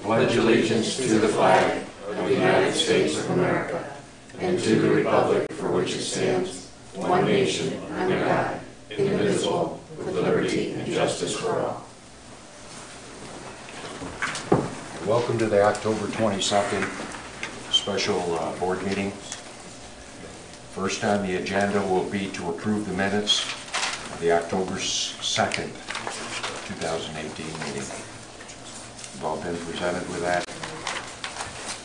pledge allegiance to the flag of the United States of America and to the republic for which it stands, one nation, under God, indivisible, with liberty and justice for all. Welcome to the October 22nd special board meeting. First on the agenda will be to approve the minutes of the October 2nd, 2018 meeting. You've all been presented with that.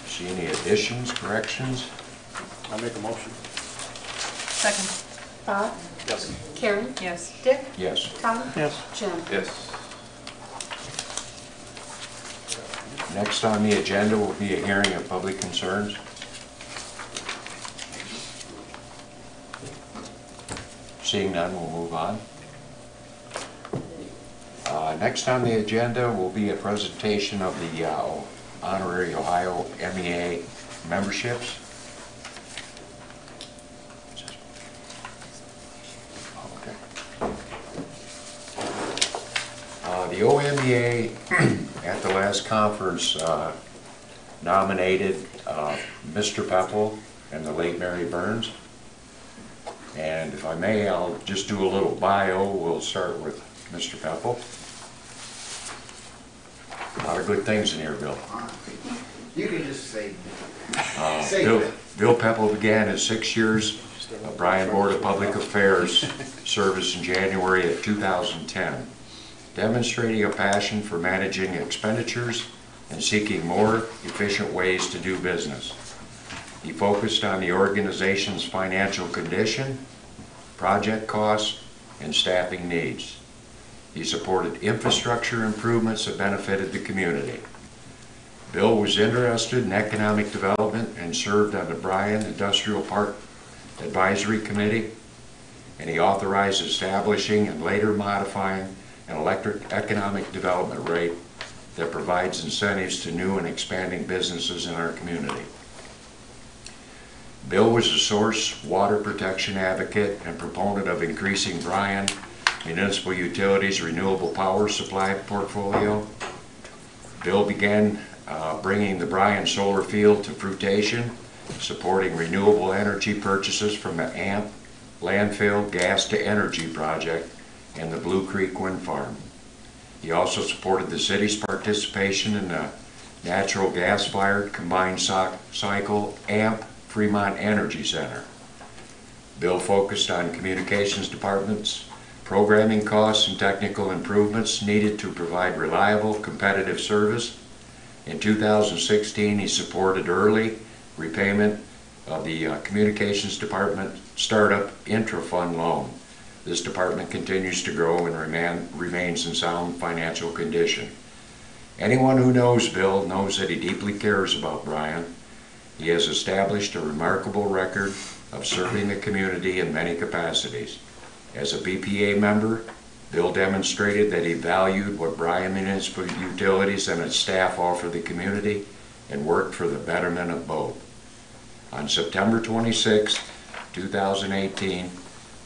See any additions, corrections? I'll make a motion. Second. Bob? Yes. Karen? Yes. Dick? Yes. Tom? Yes. Jim? Yes. Next on the agenda will be a hearing of public concerns. Seeing none, we'll move on. Next on the agenda will be a presentation of the honorary Ohio MEA memberships. Okay. The OMEA at the last conference nominated Mr. Pepple and the late Mary Burns. And if I may, I'll just do a little bio. We'll start with Mr. Pepple. A lot of good things in here, Bill. You can just say Bill Pepple began his 6 years of Bryan Board of Public Affairs service in January of 2010, demonstrating a passion for managing expenditures and seeking more efficient ways to do business. He focused on the organization's financial condition, project costs, and staffing needs. He supported infrastructure improvements that benefited the community. Bill was interested in economic development and served on the Bryan Industrial Park Advisory Committee, and he authorized establishing and later modifying an electric economic development rate that provides incentives to new and expanding businesses in our community. Bill was a source water protection advocate and proponent of increasing Bryan Municipal Utilities' renewable power supply portfolio. Bill began bringing the Bryan solar field to fruition, supporting renewable energy purchases from the AMP landfill gas to energy project and the Blue Creek wind farm. He also supported the city's participation in the natural gas-fired combined cycle AMP Fremont Energy Center. Bill focused on communications departments, programming costs, and technical improvements needed to provide reliable, competitive service. In 2016, he supported early repayment of the communications department startup intra-fund loan. This department continues to grow and remains in sound financial condition. Anyone who knows Bill knows that he deeply cares about Bryan. He has established a remarkable record of serving the community in many capacities. As a BPA member, Bill demonstrated that he valued what Bryan Municipal Utilities and its staff offer the community and worked for the betterment of both. On September 26, 2018,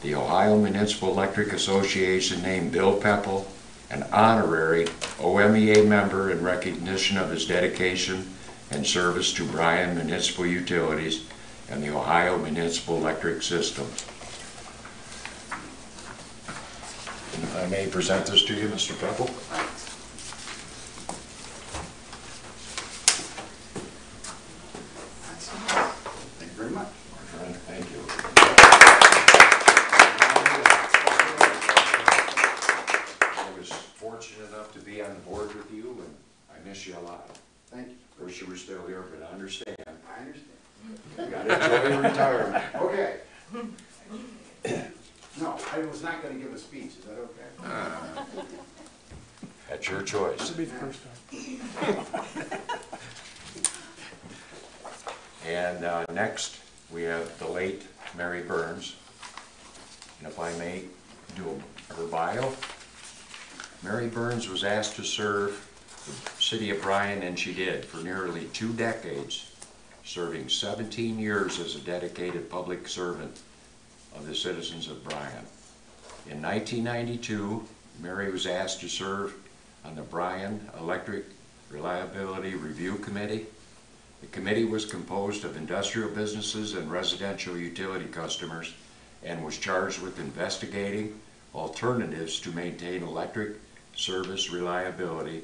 the Ohio Municipal Electric Association named Bill Pepple an honorary OMEA member in recognition of his dedication and service to Bryan Municipal Utilities and the Ohio Municipal Electric System. I may present this to you, Mr. Pepple. Thank you very much. Thank you. I was fortunate enough to be on the board with you, and I miss you a lot. Thank you. Wish you were still here, but I understand. I understand. You gotta enjoy your retirement. Okay. No, I was not going to give a speech. Is that okay? That's your choice. This will be the first time. And next, we have the late Mary Burns. And if I may do her bio. Mary Burns was asked to serve the city of Bryan, and she did, for nearly 2 decades, serving 17 years as a dedicated public servant of the citizens of Bryan. In 1992, Mary was asked to serve on the Bryan Electric Reliability Review Committee. The committee was composed of industrial businesses and residential utility customers and was charged with investigating alternatives to maintain electric service reliability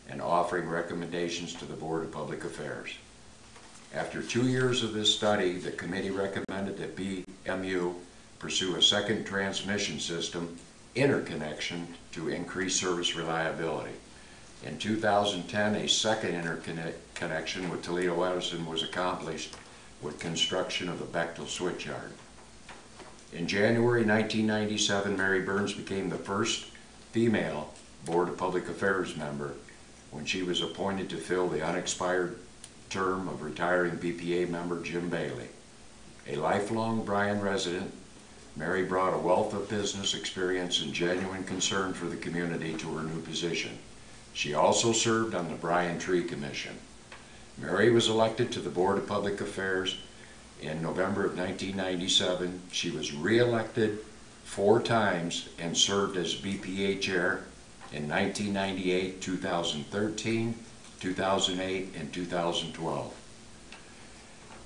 and offering recommendations to the Board of Public Affairs. After 2 years of this study, the committee recommended that BMU pursue a second transmission system interconnection to increase service reliability. In 2010, a second interconnection with Toledo Edison was accomplished with construction of the Bechtel switchyard. In January 1997, Mary Burns became the first female Board of Public Affairs member when she was appointed to fill the unexpired term of retiring BPA member Jim Bailey. A lifelong Bryan resident, Mary brought a wealth of business experience and genuine concern for the community to her new position. She also served on the Bryan Tree Commission. Mary was elected to the Board of Public Affairs in November of 1997. She was re-elected 4 times and served as BPA chair in 1998, 2013, 2008, and 2012.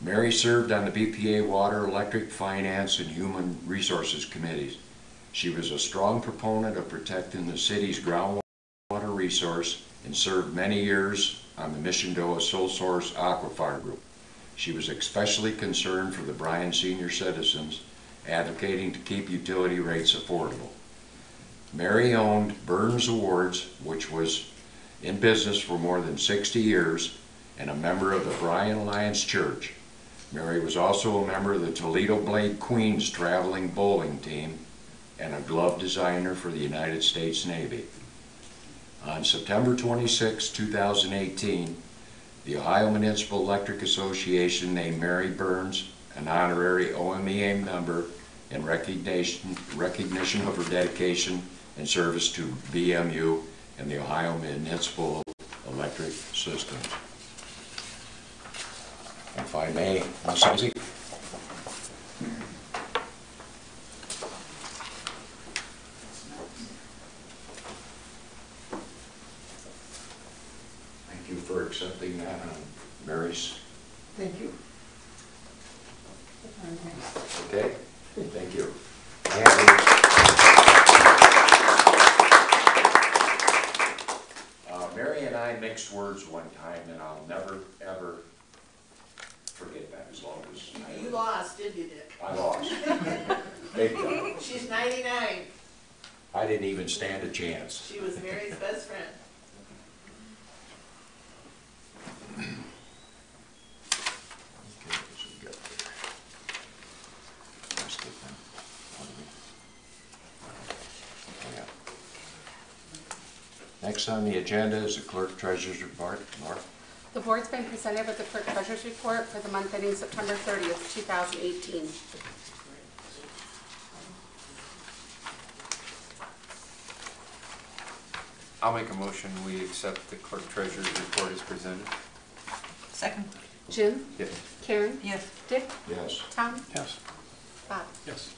Mary served on the BPA Water, Electric, Finance, and Human Resources Committees. She was a strong proponent of protecting the city's groundwater resource and served many years on the Missiondoa Sole Source Aquifer Group. She was especially concerned for the Bryan senior citizens, advocating to keep utility rates affordable. Mary owned Burns Awards, which was in business for more than 60 years, and a member of the Bryan Alliance Church. Mary was also a member of the Toledo Blade Queens traveling bowling team and a glove designer for the United States Navy. On September 26, 2018, the Ohio Municipal Electric Association named Mary Burns an honorary OMEA member in recognition of her dedication and service to BMU and the Ohio Municipal Electric System. If I may, Ms. Isaac. Thank you for accepting that on Mary's. Thank you. Okay, thank you. Mary and I mixed words one time, and I'll never, ever forget that as long as I You live. lost, didn't you, Dick? I lost. Big time. She's 99. I didn't even stand a chance. She was Mary's best friend. Okay, so we got there. Let's get them. Yeah. Next on the agenda is the clerk treasurer's report. Laura? The board's been presented with the clerk treasurer's report for the month ending September 30th, 2018. I'll make a motion, we accept the clerk treasurer's report as presented. Second. Jim? Yes. Karen? Yes. Dick? Yes. Tom? Yes. Bob? Yes.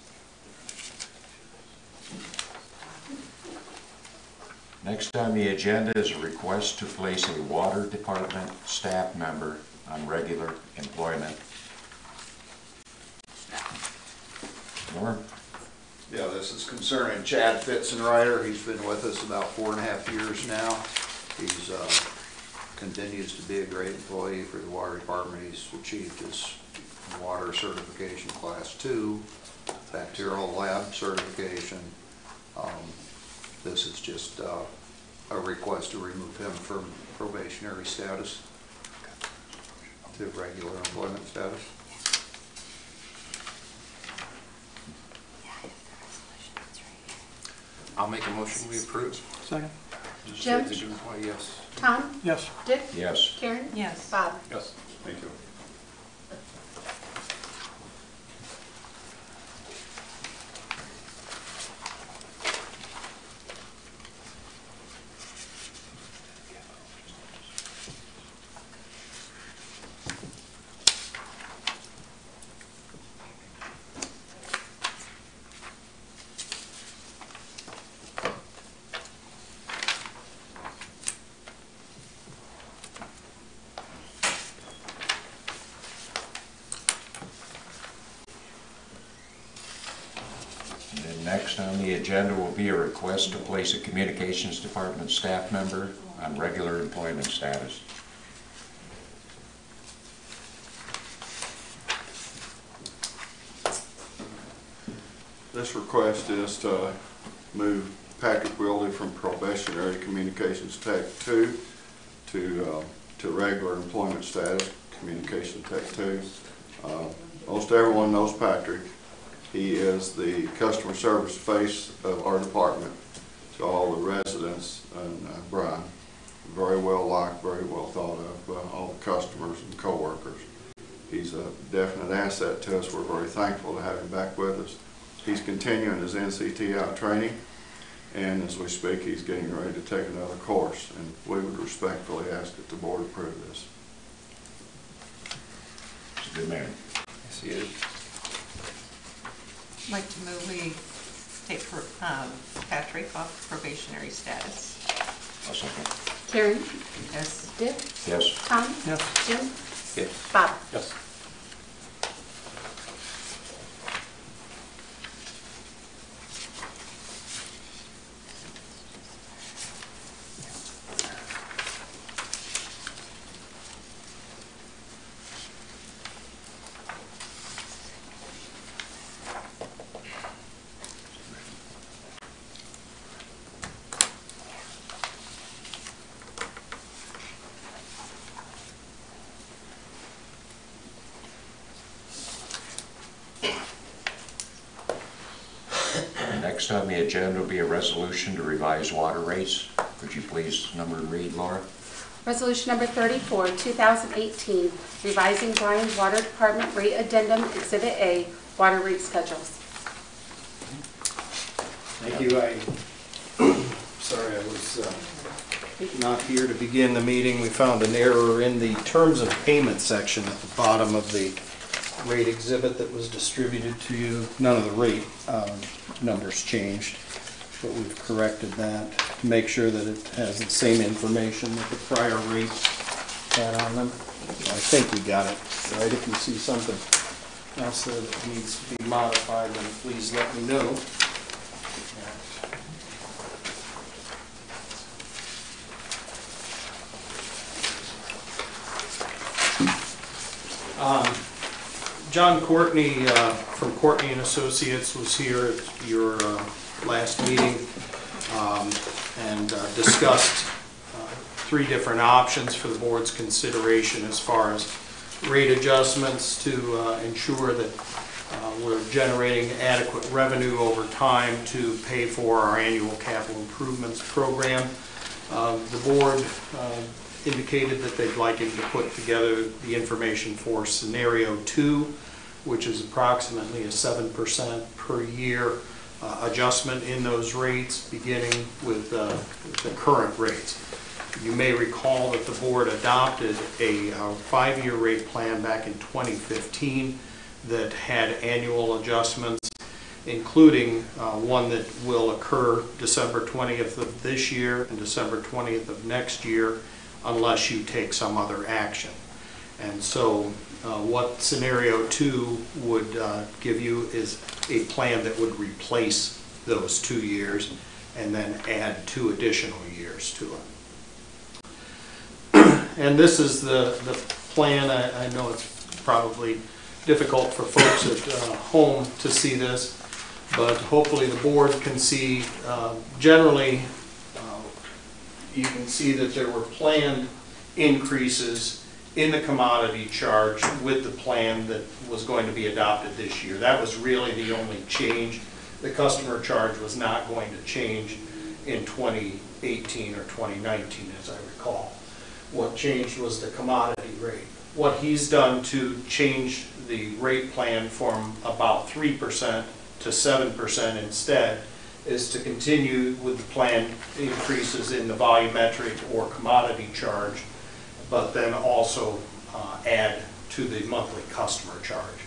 Next on the agenda is a request to place a water department staff member on regular employment. Norm? Yeah, this is concerning Chad Fitzenreiter. He's been with us about 4.5 years now. He's continues to be a great employee for the water department. He's achieved his water certification class 2, bacterial lab certification. This is just a request to remove him from probationary status to regular employment status. I'll make a motion, we approve. Second? Jim? Yes. Tom? Yes. Dick? Yes. Karen? Yes. Bob? Yes. Thank you. on the agenda will be a request to place a communications department staff member on regular employment status. This request is to move Patrick Wildy from probationary communications tech 2 to regular employment status, communication tech 2. Most everyone knows Patrick. He is the customer service face of our department to all the residents in Bryan. Very well liked, very well thought of by all the customers and co-workers. He's a definite asset to us. We're very thankful to have him back with us. He's continuing his NCTI training, and as we speak, he's getting ready to take another course, and we would respectfully ask that the board approve this. It's a good man. Yes, he is. I'd like to move we take Patrick off probationary status. I'll second. Karen? Yes. Dick? Yes. Tom? Yes. Jim? Yes. Bob? Yes. Next on the agenda will be a resolution to revise water rates. Could you please number and read, Laura? Resolution number 34, 2018, revising Bryan Water Department rate addendum, Exhibit A, water rate schedules. Thank you. Sorry I was not here to begin the meeting. We found an error in the terms of payment section at the bottom of the rate exhibit that was distributed to you. None of the rate numbers changed, but we've corrected that to make sure that it has the same information that the prior rate had on them. So I think we got it right. If you see something else that needs to be modified, then please let me know. John Courtney from Courtney and Associates was here at your last meeting and discussed 3 different options for the board's consideration as far as rate adjustments to ensure that we're generating adequate revenue over time to pay for our annual capital improvements program. The board indicated that they'd like him to put together the information for scenario 2, which is approximately a 7% per year adjustment in those rates, beginning with the current rates. You may recall that the board adopted a 5-year rate plan back in 2015 that had annual adjustments, including one that will occur December 20th of this year and December 20th of next year, unless you take some other action. And so what scenario 2 would give you is a plan that would replace those 2 years and then add 2 additional years to it. And this is the plan. I know it's probably difficult for folks at home to see this, but hopefully the board can see. Generally, you can see that there were planned increases in the commodity charge with the plan that was going to be adopted this year. That was really the only change. The customer charge was not going to change in 2018 or 2019, as I recall. What changed was the commodity rate. What he's done to change the rate plan from about 3% to 7% instead is to continue with the planned increases in the volumetric or commodity charge, but then also add to the monthly customer charge.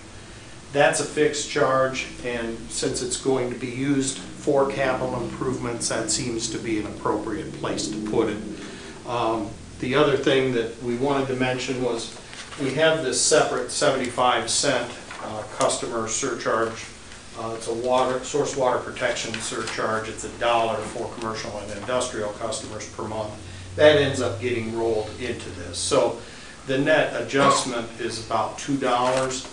That's a fixed charge, and since it's going to be used for capital improvements, that seems to be an appropriate place to put it. The other thing that we wanted to mention was we have this separate 75-cent customer surcharge It's a source water protection surcharge. It's $1 for commercial and industrial customers per month. That ends up getting rolled into this. So the net adjustment is about $2,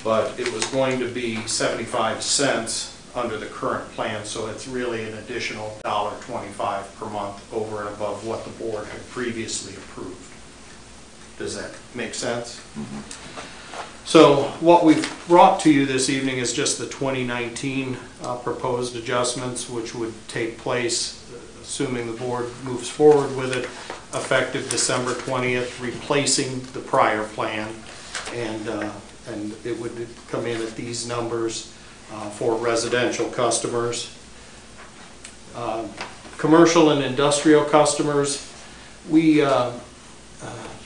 but it was going to be 75 cents under the current plan, so it's really an additional $1.25 per month over and above what the board had previously approved. Does that make sense? Mm-hmm. So what we've brought to you this evening is just the 2019 proposed adjustments, which would take place, assuming the board moves forward with it, effective December 20th, replacing the prior plan, and it would come in at these numbers for residential customers. Commercial and industrial customers, we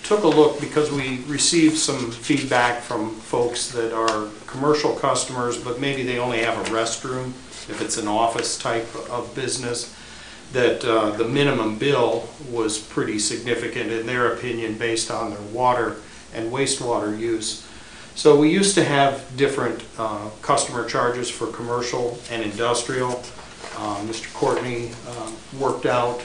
took a look because we received some feedback from folks that are commercial customers, but maybe they only have a restroom, if it's an office type of business, that the minimum bill was pretty significant in their opinion based on their water and wastewater use. So we used to have different customer charges for commercial and industrial. Mr. Courtney worked out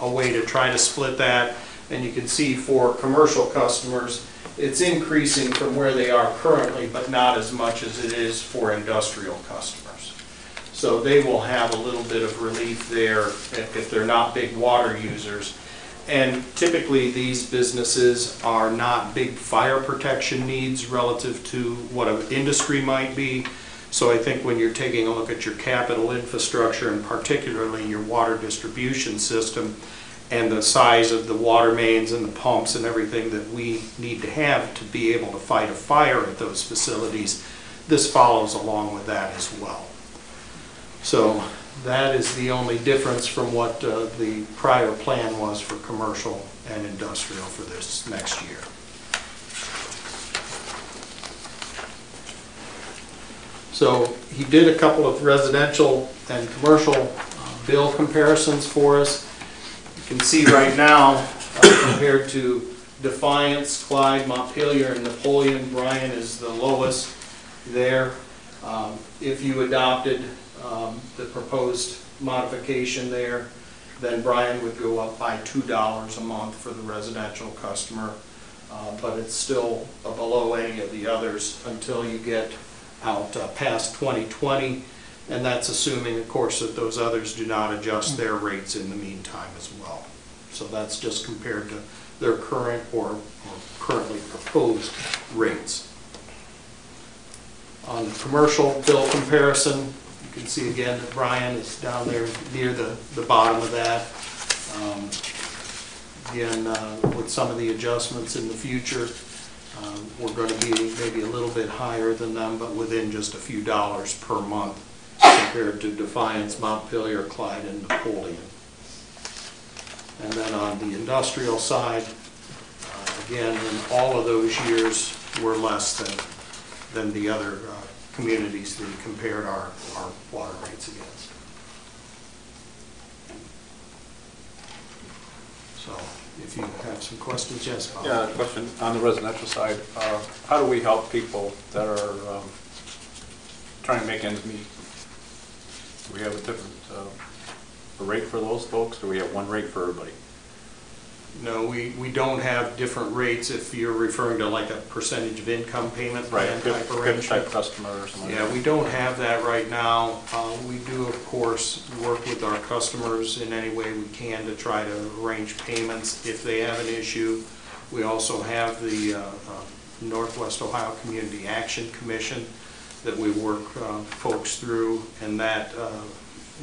a way to try to split that, and you can see for commercial customers it's increasing from where they are currently, but not as much as it is for industrial customers. So they will have a little bit of relief there if they're not big water users. And typically these businesses are not big fire protection needs relative to what an industry might be. So I think when you're taking a look at your capital infrastructure, and particularly your water distribution system, and the size of the water mains and the pumps and everything that we need to have to be able to fight a fire at those facilities, this follows along with that as well. So that is the only difference from what the prior plan was for commercial and industrial for this next year. So he did a couple of residential and commercial bill comparisons for us. You can see right now, compared to Defiance, Clyde, Montpelier, and Napoleon, Bryan is the lowest there. If you adopted the proposed modification there, then Bryan would go up by $2 a month for the residential customer, but it's still below any of the others until you get out past 2020, and that's assuming, of course, that those others do not adjust their rates in the meantime as well. So that's just compared to their current or currently proposed rates. On the commercial bill comparison, you can see again that Bryan is down there near the bottom of that. Again, with some of the adjustments in the future, we're going to be maybe a little bit higher than them, but within just a few dollars per month compared to Defiance, Montpelier, Clyde, and Napoleon. And then on the industrial side, again, in all of those years, we're less than the other communities that we compared our water rates against. So if you have some questions, yes, Bob? Yeah, a question on the residential side. How do we help people that are trying to make ends meet? Do we have a different a rate for those folks, or do we have one rate for everybody? No, we don't have different rates if you're referring to like a percentage of income payment plan type arrangement. Type customer or something. Yeah, we don't have that right now. We do, of course, work with our customers in any way we can to try to arrange payments if they have an issue. We also have the Northwest Ohio Community Action Commission that we work folks through, and that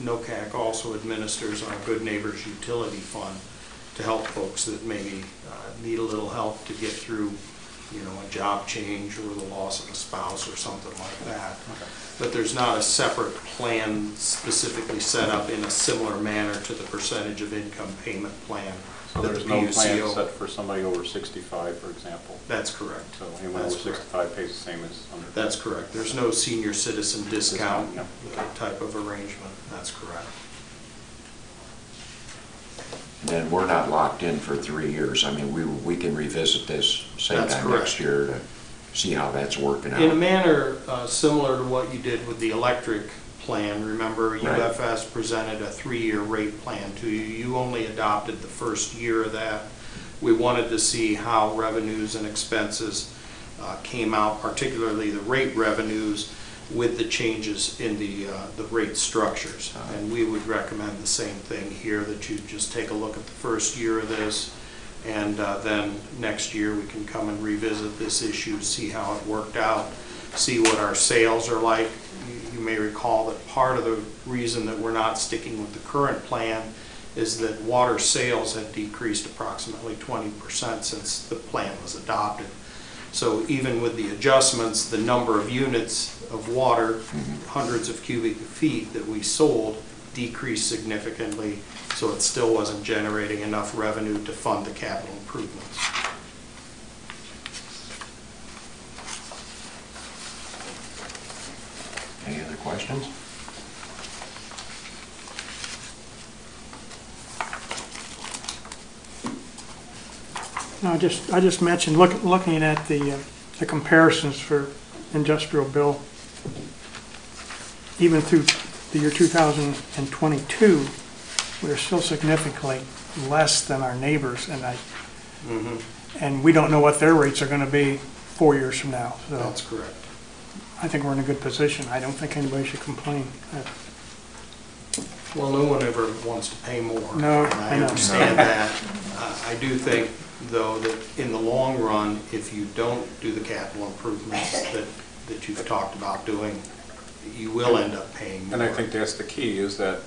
NOCAC also administers our Good Neighbors Utility Fund to help folks that maybe need a little help to get through, you know, a job change or the loss of a spouse or something like that. Okay. But there's not a separate plan specifically set up in a similar manner to the percentage of income payment plan. So there's no plan set for somebody over 65, for example? That's correct. So anyone over 65 pays the same as under? That's correct. There's no senior citizen discount type of arrangement. That's correct. And we're not locked in for 3 years. I mean, we can revisit this same time next year. see how that's working In a out. manner similar to what you did with the electric plan, remember Right. UFS presented a 3-year rate plan to you. You only adopted the first year of that. We wanted to see how revenues and expenses came out, particularly the rate revenues with the changes in the rate structures. And we would recommend the same thing here, that you just take a look at the first year of this, and then next year we can come and revisit this issue, see how it worked out, see what our sales are like. You may recall that part of the reason that we're not sticking with the current plan is that water sales have decreased approximately 20% since the plan was adopted. So even with the adjustments, the number of units of water, hundreds of cubic feet that we sold, decreased significantly, so it still wasn't generating enough revenue to fund the capital improvements. Any other questions? No, I just mentioned, looking at the comparisons for industrial bill, even through the year 2022, we're still significantly less than our neighbors, and we don't know what their rates are going to be 4 years from now. So That's correct. I think we're in a good position. I don't think anybody should complain. Well, no one ever wants to pay more. No, and I I know. understand that. I do think, though, that in the long run, if you don't do the capital improvements that you've talked about doing, you will end up paying more. And I think that's the key, is that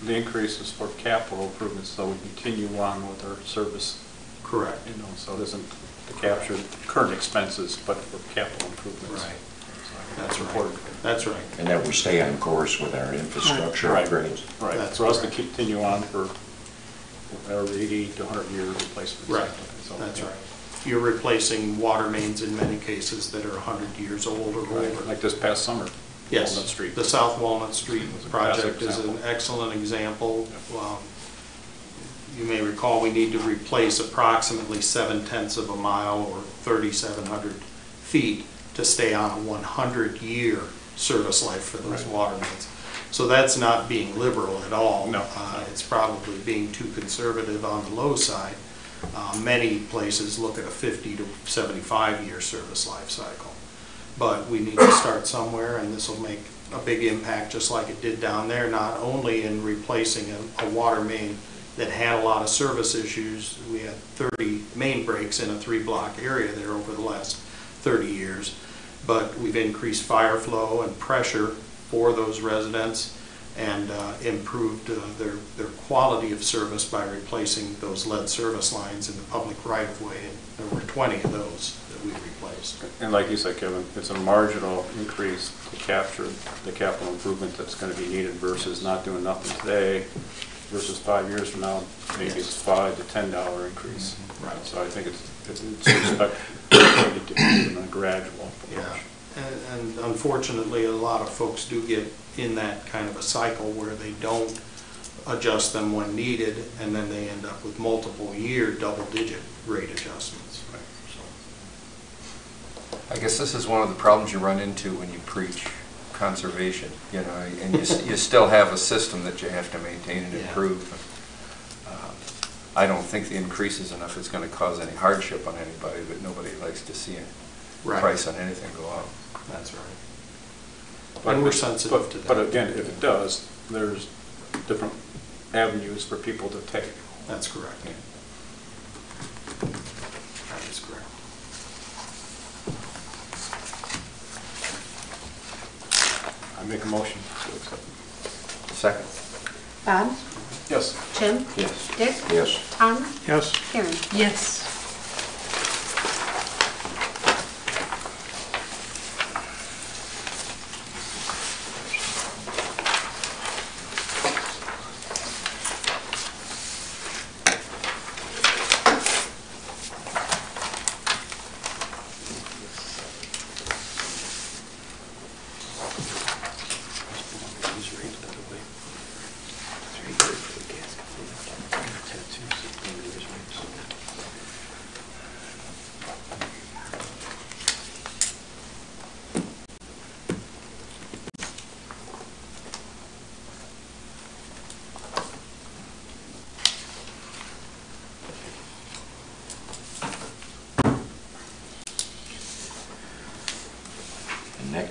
the increases for capital improvements, so we continue on with our service. Correct. You know, so it isn't to capture current expenses, but for capital improvements. Right. So That's right. important. That's right. And that we stay on course with our infrastructure Right. upgrades. Right, That's for us to correct. continue on for whatever, 80 to 100 year replacements. Right. So, That's yeah. right. You're replacing water mains in many cases that are 100 years old or Right, older. like this past summer. Yes, Walnut Street. the South Walnut Street Was a project classic is an example. excellent example. You may recall we need to replace approximately 7/10 of a mile or 3,700 feet to stay on a 100-year service life for those Right. water mains. So that's not being liberal at all. No. It's probably being too conservative on the low side. Many places look at a 50 to 75-year service life cycle. But we need to start somewhere, and this will make a big impact, just like it did down there, not only in replacing a water main that had a lot of service issues. We had 30 main breaks in a 3-block area there over the last 30 years. But we've increased fire flow and pressure for those residents and improved their quality of service by replacing those lead service lines in the public right-of-way. And there were 20 of those that we replaced. And like you said, Kevin, it's a marginal increase to capture the capital improvement that's going to be needed versus not doing nothing today versus 5 years from now, maybe it's $5 to $10 increase. Right. So I think it's expected to be a gradual approach. Yeah, and unfortunately, a lot of folks do get in that kind of a cycle where they don't adjust them when needed, and then they end up with multiple-year double-digit rate adjustments. I guess this is one of the problems you run into when you preach conservation, you know, and you still have a system that you have to maintain and Yeah. improve. I don't think the increase is enough it's going to cause any hardship on anybody, but nobody likes to see a Right. price on anything go up. That's right. And we're sensitive to that. But again, if it does, there's different avenues for people to take. That's correct. That is correct. I make a motion to accept. Second. Bob? Yes. Jim? Yes. Dick? Yes. Tom? Yes. Karen? Yes.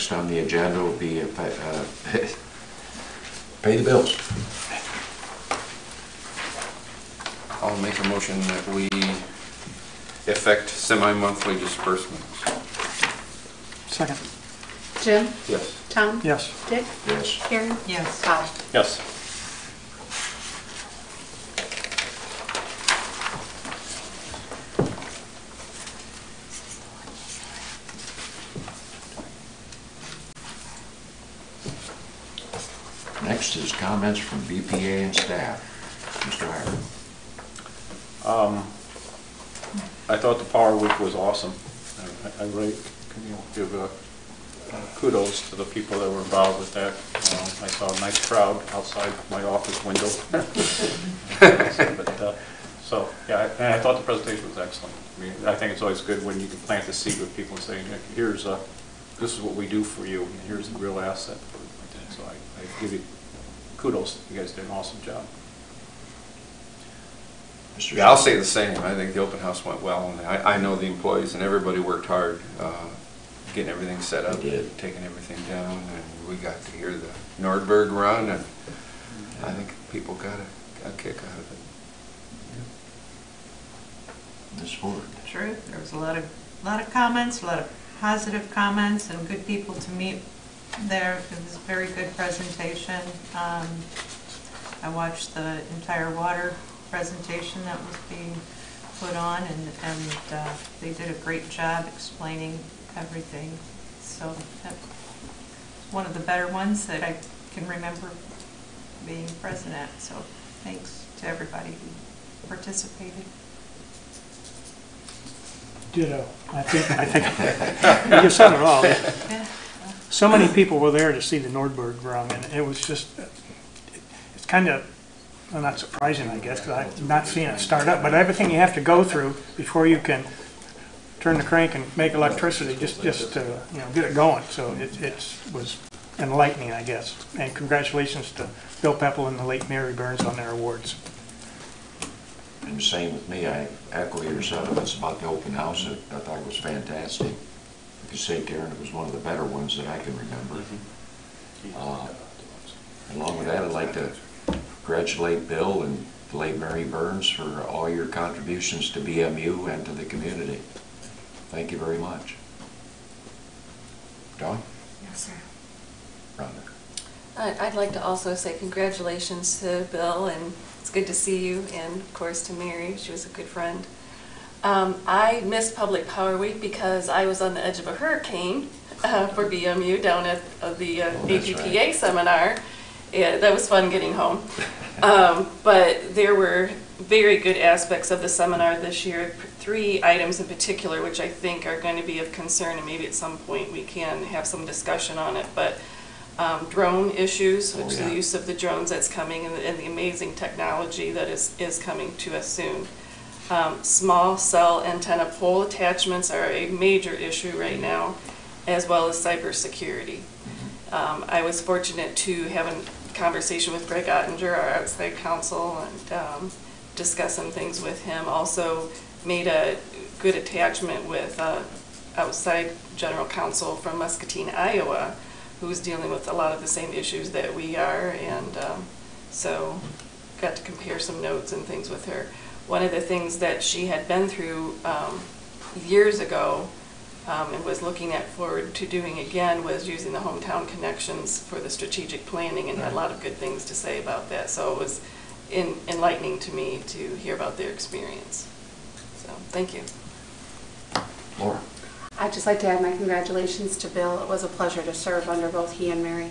Next on the agenda will be pay the bills. I'll make a motion that we effect semi-monthly disbursements. Second. Jim? Yes. Tom? Yes. Dick? Yes. Karen? Yes. Todd? Yes. Next is comments from BPA and staff. Mr. Hyder. I thought the Power Week was awesome. I really give kudos to the people that were involved with that. I saw a nice crowd outside my office window. So, yeah, and I thought the presentation was excellent. I mean, I think it's always good when you can plant the seed with people and say, here's, this is what we do for you, and here's the real asset for it. So I give you kudos. You guys did an awesome job. Mr. Yeah, I'll say the same. I think the open house went well, and I know the employees and everybody worked hard getting everything set up, taking everything down, and we got to hear the Nordberg run, and I think people got a kick out of it. Ms. Ford. True. There was a lot of comments, a lot of positive comments, and good people to meet there. It was a very good presentation. I watched the entire water presentation that was being put on, and they did a great job explaining everything. So that's one of the better ones that I can remember being present at. So thanks to everybody who participated. Ditto. I think you said it all. Yeah. So many people were there to see the Nordberg run, and it was just, it's kind of, well, not surprising, I guess, because I've not seen it start up, but everything you have to go through before you can turn the crank and make electricity, just to, get it going. So it was enlightening, I guess. And congratulations to Bill Peppel and the late Mary Burns on their awards. And same with me. I echo your sentiments about the open house. I thought it was fantastic. Like you say, Karen, it was one of the better ones that I can remember. Along with that, I'd like to congratulate Bill and the late Mary Burns for all your contributions to BMU and to the community. Thank you very much. Dawn? Yes, sir. Rhonda? I'd like to also say congratulations to Bill, and it's good to see you, and of course to Mary. She was a good friend. I missed Public Power Week because I was on the edge of a hurricane for BMU down at the APPA seminar. Yeah, that was fun getting home. But there were very good aspects of the seminar this year. 3 items in particular, which I think are going to be of concern, and maybe at some point we can have some discussion on it. But drone issues, which is the use of the drones that's coming, and the amazing technology that is coming to us soon. Small cell antenna pole attachments are a major issue right now, as well as cybersecurity. I was fortunate to have a conversation with Greg Ottinger, our outside counsel, and discuss some things with him. Also made a good attachment with outside general counsel from Muscatine, Iowa, who's dealing with a lot of the same issues that we are, and so got to compare some notes and things with her. One of the things that she had been through years ago and was looking forward to doing again was using the hometown connections for the strategic planning, and had a lot of good things to say about that. So it was enlightening to me to hear about their experience. So thank you. Laura? I'd just like to add my congratulations to Bill. It was a pleasure to serve under both he and Mary.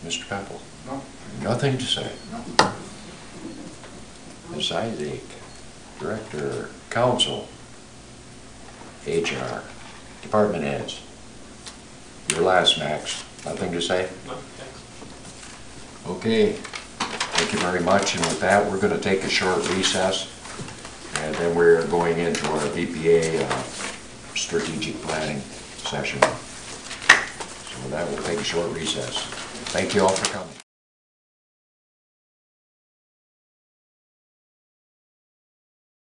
Mr. Peppel? No. Nothing to say. No. Ms. Isaac, Director, Counsel, HR, Department Heads. Your last, Max. Nothing to say? No, thanks. Okay. Thank you very much. And with that, we're going to take a short recess. And then we're going into our BPA strategic planning session. So with that, we'll take a short recess. Thank you all for coming.